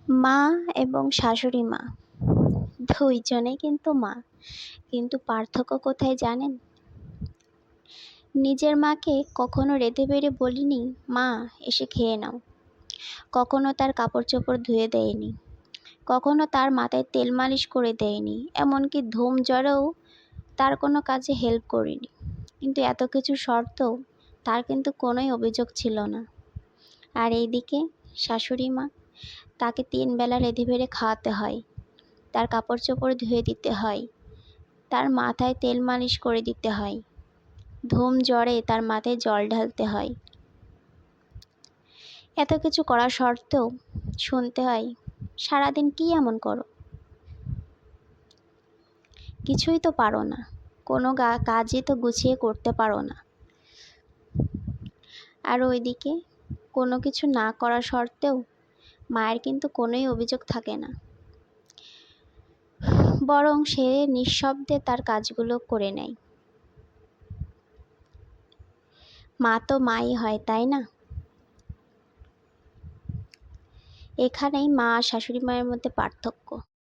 মা এবং শাশুড়ি মা দুইজনেই কিন্তু মা, কিন্তু পার্থক্য কোথায় জানেন? নিজের মাকে কখনো রেঁধে বেড়ে বলিনি, মা এসে খেয়ে নাও। কখনো তার কাপড় চোপড় ধুয়ে দেয়নি, কখনো তার মাথায় তেল মালিশ করে দেয়নি, এমনকি ধুম জ্বরেও তার কোনো কাজে হেল্প করিনি। কিন্তু এত কিছু সত্ত্বেও তার কিন্তু কোনোই অভিযোগ ছিল না। আর এইদিকে শাশুড়ি মা, তাকে 3 বেলা রেঁধে বেড়ে খাওয়াতে হয়, তার কাপড় চোপড় ধুয়ে দিতে হয়, তার মাথায় তেল মালিশ করে দিতে হয়, ধুম জ্বরে তার মাথায় জল ঢালতে হয়। এত কিছু করা সত্ত্বেও শুনতে হয়, সারাদিন কী এমন করো, কিছুই তো পারো না, কোনো কাজই তো গুছিয়ে করতে পারো না। আর ওইদিকে কোনো কিছু না করা সত্ত্বেও মায়ের কিন্তু কোনোই অভিযোগ থাকে না, বরং সে নিঃশব্দে তার কাজগুলো করে নেয়। মা তো মাই হয়, তাই না? এখানেই মা আর শাশুড়ি মায়ের মধ্যে পার্থক্য।